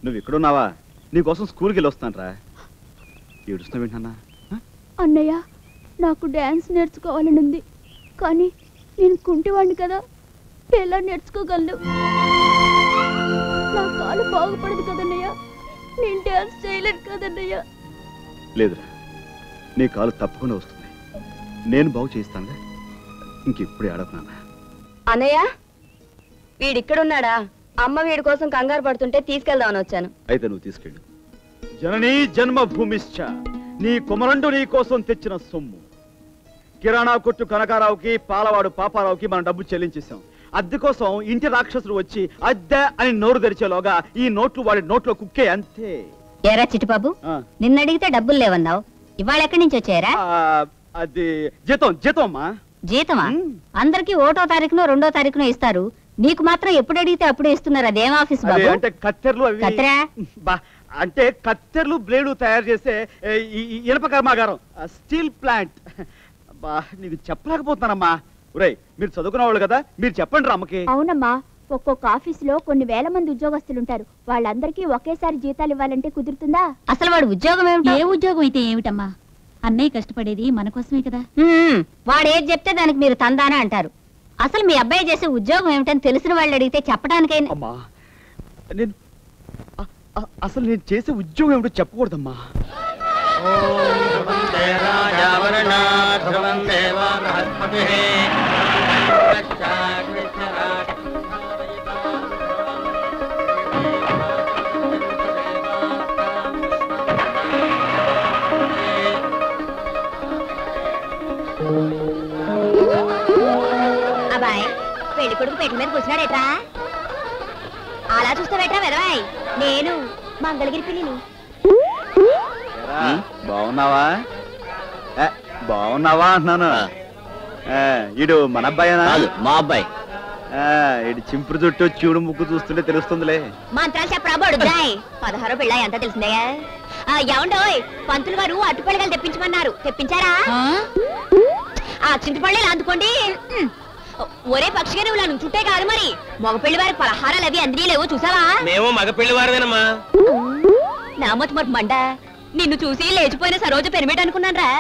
నువ్వు ఇక్కడున్నావా? నీకోసం స్కూల్కి వెళ్ళి వస్తాను రా. ఏడుస్తున్నావేంటన్నా? అన్నయ్య, నాకు డ్యాన్స్ నేర్చుకోవాలని ఉంది, కానీ నేను కుంటివాడిని కదా, ఎలా నేర్చుకోగలను? నా కాలు బాగుపడదు కదన్నయ్య, నేను డ్యాన్స్ చేయలేను కదన్నయ్య. లేదురా, నీ కాలు తప్పకుండా వస్తుంది, నేను బాగు చేయిస్తానుగా. ఇంకెప్పుడే అడగనా? అన్నయ్య, వీడిక్కడున్నాడా? అమ్మ వీడి కోసం కంగారు పడుతుంటే తీసుకెళ్దామని వచ్చాను. అయితే నువ్వు తీసుకెళ్ళు. జననీ జన్మభూమిశ్చ, నీ కుమరండు నీ కోసం తెచ్చిన సొమ్ము. కిరాణా కొట్టు కనకారావుకి, పాలవాడు పాపారావుకి మనం డబ్బు చెల్లించేశాం. అద్దె కోసం ఇంటి రాక్షసులు వచ్చి అద్దె అని నోరు తెరిచేలోగా ఈ నోట్లు వాడి నోట్లో కుక్కే, అంతే. ఏరా చిట్టుబాబు, నిన్న అడిగితే డబ్బులు లేవన్నావు, ఇవాళ ఎక్కడి నుంచి వచ్చాయరా? అది జీతం. జీతం అమ్మా. జీతమా? అందరికి 1వ తారీఖునో 2వ తారీఖునో ఇస్తారు, నీకు మాత్రం ఎప్పుడు అడిగితే అప్పుడే ఇస్తున్నారు. అదేం ఆఫీస్ బాబు? అంటే కత్తెరలు అవి. కత్తెరా? అంటే కత్తెరలు బ్లేడు తయారు చేసే ఇనప కర్మాగారం, స్టీల్ ప్లాంట్. నీకు చెప్పలేకపోతున్నానమ్మా. ఒరేయ్, మీరు చదువుకున్న వాళ్ళు కదా, మీరు చెప్పండి రా అమ్మకి. అవునమ్మా, ఒక్కొక్క ఆఫీసులో కొన్ని వేల మంది ఉద్యోగస్తులు ఉంటారు, వాళ్ళందరికీ ఒకేసారి జీతాలు ఇవ్వాలంటే కుదురుతుందా? అసలు వాడు ఉద్యోగం ఏమిటి? ఏ ఉద్యోగం అయితే ఏమిటమ్మా, అన్నయ్య కష్టపడేది మన కోసమే కదా. వాడేది చెప్తే దానికి మీరు తందానా అంటారు. అసలు మీ అబ్బాయి చేసే ఉద్యోగం ఏమిటని తెలిసిన వాళ్ళు అడిగితే చెప్పడానికైనా. అమ్మా, నేను అసలు నేను చేసే ఉద్యోగం ఏమిటో చెప్పకూడదమ్మా. అబ్బాయి, పెళ్లి కొడుకు పెళ్లి మీద కూర్చున్నాడేట్రా? అలా చూస్తావేట్రా వెదవాయ్? నేను మంగళగిరి పిల్లిని. బాగున్నావా? బాగున్నావా అంటున్నాను. ఇడు మన అబ్బాయేనా? మా అబ్బాయి. ఇటు చింపురు చుట్టూ చూడు ముక్కు చూస్తుంటే తెలుస్తుందిలే. మంత్రాలు చెప్పరా బడుద్దాయ్? 16 పిల్ల ఎంత తెలిసిందే. ఏమండోయ్, పంతులు గారు అట్టుపళ్ళగాలు తెప్పించమన్నారు, తెప్పించారా? ఆ చింతపళ్ళే అందుకోండి. ఒరే పక్షిగా నువ్వు నన్ను చుట్టే కాదు మరి, మగ పెళ్లి వారికి పలహారాలు అవి అందినీ లేవో చూసావా? మేము మగ పెళ్లి వారమేనమ్మా. నామతి మరి మండ, నిన్ను చూసి లేచిపోయిన సరోజ పెరిమిట్ అనుకున్నాను రా.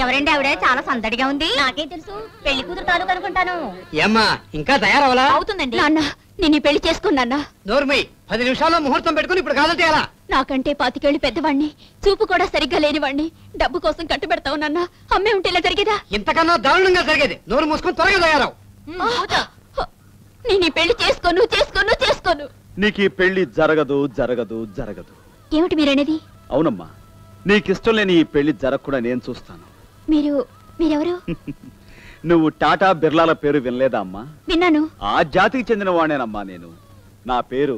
ఎవరండి ఆవిడ? చాలా సందడిగా ఉంది. నాకే తెలుసు, పెళ్లి కూతురు తాను కనుకుంటాను. ఏమ్మా, ఇంకా తయారవలా? అవుతుందండి. నాన్న, నేను ఈ పెళ్లి చేసుకున్నా. నోర్మై, 10 నిమిషాల్లో ముహూర్తం పెట్టుకుని ఇప్పుడు కాదంటే ఎలా? నాకంటే 25 ఏళ్ళు పెద్దవాణ్ణి, చూపు కూడా సరిగ్గా లేనివాణ్ణి, డబ్బు కోసం కట్టుబెడతావు నాన్న. అమ్మే ఉంటే ఇలా జరిగేదా? ఇంతకన్నా దారుణంగా జరిగేది. నోరు మూసుకొని త్వరగా తయారావు. నేను ఈ పెళ్లి చేసుకోను. నీకు ఈ పెళ్లి జరగదు. ఏమిటి మీరనేది? అవునమ్మా, నీకిష్టం లేని ఈ పెళ్లి జరగకుండా నేను చూస్తాను. మీరెవరు? నువ్వు టాటా బిర్లాల పేరు వినలేదా అమ్మా? విన్నాను. ఆ జాతికి చెందిన వాడేనమ్మా నేను. నా పేరు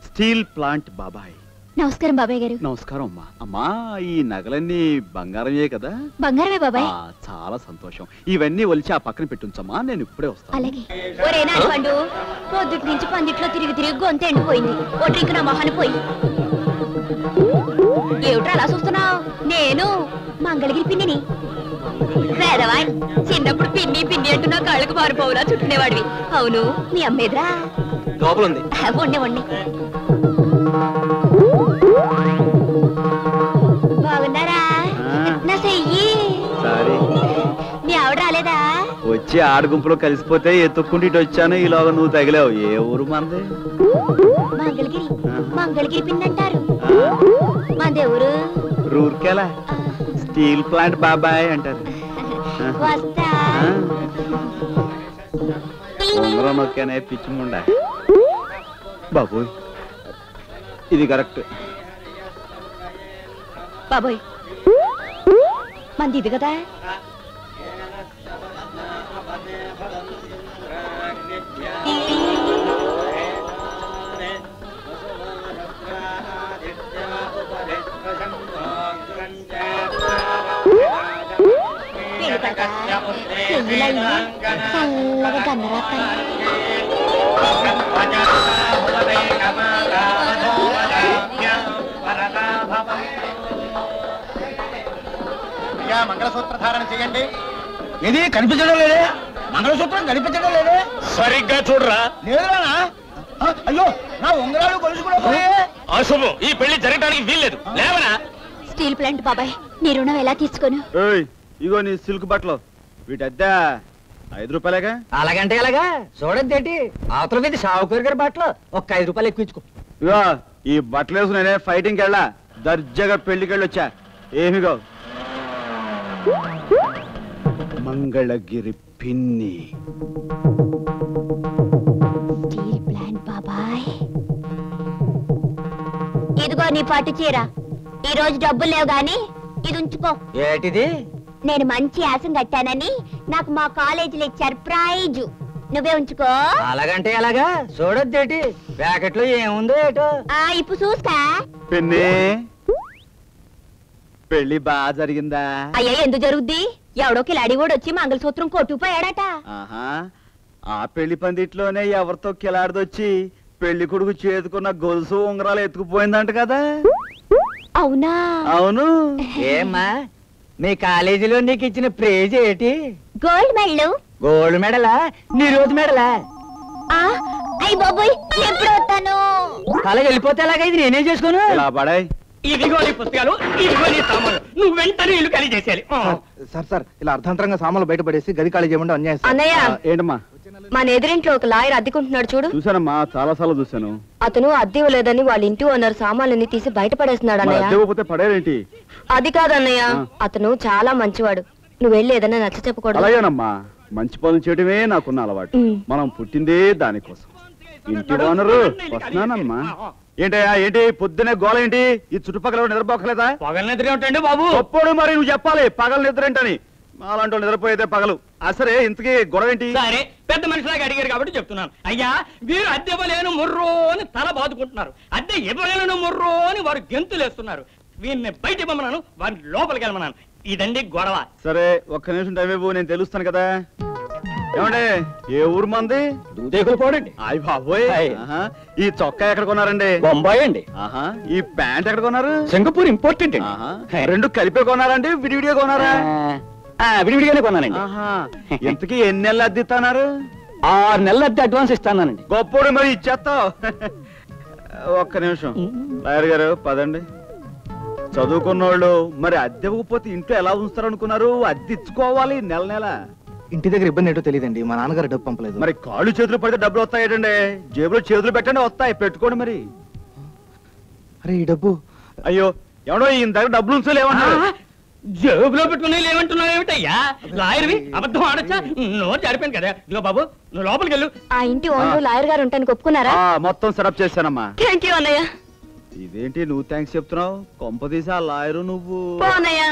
స్టీల్ ప్లాంట్ బాబాయ్. నమస్కారం బాబాయ్ గారు. నమస్కారం అమ్మా. అమ్మా, ఈ నగలన్నీ బంగారమే కదా? బంగారమే బాబాయ్. చాలా సంతోషం. ఇవన్నీ ఒలిచి ఆ పక్కన పెట్టుంచమ్మా, నేను ఇప్పుడే వస్తాను. అలాగే. ఒరే నాడు, పొద్దుటి నుంచి పందిట్లో తిరిగి గొంతు ఎండిపోయింది. ఓ డ్రింక్ నా మొహాన్ని పోయి. ఏమిట్రా అలా చూస్తున్నావు? నేను మంగళగిరి పిన్నిని. పేదవాయ్, చిన్నప్పుడు పిన్ని అంటూ నా కాళ్ళకు మారిపోవులా చుట్టునేవాడివి. అవును, మీ అమ్మేదిరా? లోపలుంది. వండి. బాగున్నారా? నా చెయ్యి. మీ ఆవిడ రాలేదా? వచ్చి ఆడు గుంపులో కలిసిపోతే ఎత్తుక్కుంటూ ఇటు వచ్చాను. ఈలోగా నువ్వు తగిలావు. ఏ ఊరు మంది? మంగళగిరి పిన్ని అంటారు. మందే ఊరు? రూర్కెలా. స్టీల్ ప్లాంట్ బాబాయ్ అంటారు. వస్తా. ఉంగరం నొక్కానే పిచ్చిముండా. బాబోయ్, ఇది కరెక్ట్. బాబోయ్, మంది ఇది కదా? చల్లగా గంధరాత్తాను. మంగళసూత్ర ధారణ చేయండి. ఇది కనిపించడం లేదే? మంగళసూత్రం కనిపించడం లేదే? సరిగ్గా చూడరా. లేదురా. అయ్యో, నా ఉంగరాలు గొలుసు కూడా పోయే. అశుభం, ఈ పెళ్లి జరగడానికి వీల్లేదు. లేవనా? స్టీల్ ప్లాంట్ బాబాయ్, నీ రుణం ఎలా తీసుకోను? ఏయ్, ఇగో నీ సిల్క్ బట్టలు, వీటి అద్దె 5 రూపాయలేగా. అలాగంటే ఎలాగా? చూడద్దేంటి, అవతల మీద షావుకూరి గారి బట్టలు ఒక 5 రూపాయలు ఎక్కువ. ఇగో ఈ బట్టలు వేసుకుని నేనే ఫైటింగ్కి వెళ్ళా, దర్జాగా పెళ్లికి వెళ్ళొచ్చా. ఏమిగో మంగళగిరి పిన్ని. స్టీల్ ప్లాంట్ బాబాయ్, ఇదిగో నీ పట్టు చీర. ఈ రోజు డబ్బులు లేవు గాని ఇది ఉంచుకో. ఏటిది? నేను మంచి ఆసం కట్టానని నాకు మా కాలేజీలో ఇచ్చారు ప్రైజు. నువ్వే ఉంచుకో. అలాగంటే ఎలాగా? చూడొద్దేటి, ప్యాకెట్లో ఏముందో ఏటో. ఇప్పుడు చూస్తా. పిన్ని, పెళ్లి బాగా జరిగిందా? అయ్యా, ఎందుకు జరుగుద్ది? ఎవడో కిలాడి కూడా వచ్చి మంగళసూత్రం కొట్టుకుపోయాడట. ఆహా, ఆ పెళ్లి పందిట్లోనే ఎవరితో కిలాడదొచ్చి పెళ్లి కొడుకు చేతుకున్న గొలుసు ఉంగరాలు ఎత్తుకుపోయిందంట కదా. అవునా? అవును. ఏమ్మా, మీ కాలేజీలో నీకు ఇచ్చిన ప్రైజ్ ఏటి? Gold medal. గోల్డ్ మెడలా? నిరోధ మెడలా? అయ్యి బాబోయ్, ఎప్పుడు వస్తాను? అలాగే వెళ్ళిపోతే ఎలాగ? ఇది నేనే చేసుకోను. ఇలా పడాయి. ఇదిగో నీ పుస్తకాలు, ఇదిగో నీ సామాన్లు. నువ్వు వెంటనే ఇల్లు ఖాళీ చేసేయాలి. సార్ ఇలా అర్ధాంతరంగా సామాన్లు బయటపడేసి గది ఖాళీ చేయమంటే అన్యాయం సార్. అన్నయ్య, ఏంటమ్మా? మన ఎదురింట్లో ఒక లాయర్ అద్దెకుంటున్నాడు చూడు. చూసానమ్మా, చాలా సార్లు చూసాను. అతను అద్దె ఇవ్వలేదని వాళ్ళ ఇంటి ఓనర్ సామాన్లన్నీ తీసి బయట పడేస్తున్నాడు మరి అన్నయ్య. అద్దె ఇవ్వకపోతే పడేరేంటి? అది కాదన్నయ్య, అతను చాలా మంచివాడు. నువ్వు వెళ్ళి ఏదైనా నచ్చ చెప్పకూడదు. అలాగేనమ్మా, మంచి పనులు చేయడమే నాకున్న అలవాటు. మనం పుట్టిందే దానికోసం. ఇంటి ఓనరు వస్తున్నానమ్మా. ఏంటయ్యా, ఏంటి పొద్దునే గోల ఏంటి? ఈ చుట్టుపక్కల నిద్రపోకలేదా? పగల నిద్ర ఏమిటండి బాబు? అప్పుడు మరి నువ్వు చెప్పాలి పగలు నిద్ర ఏంటని. అలాంటి నిద్రపోయేదే పగలు. అసలే ఇంతకీ గొడవ ఏంటి? సరే, పెద్ద మనిషిలాగా అడిగారు కాబట్టి చెప్తున్నాను. అయ్యా, వీరు అద్దె ఇవ్వలేను ముర్రో అని తల బాదుకుంటున్నారు. అద్దె ఇవ్వలేను ముర్రో అని వారు గెంతులేస్తున్నారు. వీరిని బయట ఇవ్వమన్నాను, వారిని లోపలికి వెళ్ళమన్నాను. ఇదండి గొడవ. సరే, ఒక్క నిమిషం టైం ఇవ్వు, నేను తెలుస్తాను కదా. ఏమండి, ఏ ఊరు మంది? దూదేకులు పోడండి. అయ్య బాబోయ్. ఆహా, ఈ చొక్కా ఎక్కడ కొన్నారండి? బొంబాయి అండి. ఆహా, ఈ ప్యాంట్ ఎక్కడ కొన్నారు? సింగపూర్ ఇంపార్టెంట్ అండి. ఆహా, రెండు కలిపే కొన్నారండి, విడివిడిగా కొన్నారా? విడివిడిగానే కొన్నానండి. ఆహా, ఇంతకీ ఎన్ని నెలలు అద్దెన్నారు? 6 నెలల అద్దె అడ్వాన్స్ ఇస్తానండి. గొప్పోడు మరి ఇచ్చేస్తావు. ఒక్క నిమిషం లాయర్ గారు, పదండి. చదువుకున్నోళ్ళు మరి అద్దె ఇవ్వకపోతే ఇంట్లో ఎలా ఉంచుతారు అనుకున్నారు? అద్దె ఇచ్చుకోవాలి నెల నెల. ఇంటి దగ్గర ఇబ్బంది ఏంటో తెలియదండి, మా నాన్నగారు డబ్బు పంపలేదు. మరి కాళ్ళు చేతులు పడితే డబ్బులు వస్తాయండి. జేబులో చేతులు పెట్టండి, వస్తాయి, పెట్టుకోండి మరి. అరే ఈ డబ్బు. అయ్యో, ఎవడో ఈయన దగ్గర డబ్బులు ఉంచలేమన్నా? జేబులో పెట్టుకుని ఏమంటున్నావు ఏమిటయ్యా? లాయర్వి అబద్ధం ఆడొచ్చా? నోరు జారిపోయింది కదా. ఇదిగో బాబు, నువ్వు లోపలికి వెళ్ళు. ఆ ఇంటి ఓనర్ లాయర్ గారు ఉంటానికి ఒప్పుకున్నారా? మొత్తం సెటప్ చేశానమ్మా. థ్యాంక్ యూ అన్నయ్య. ఇదేంటి నువ్వు థ్యాంక్స్ చెప్తున్నావు? కొంపదీసి ఆ లాయరు నువ్వు. పో అన్నయ్య.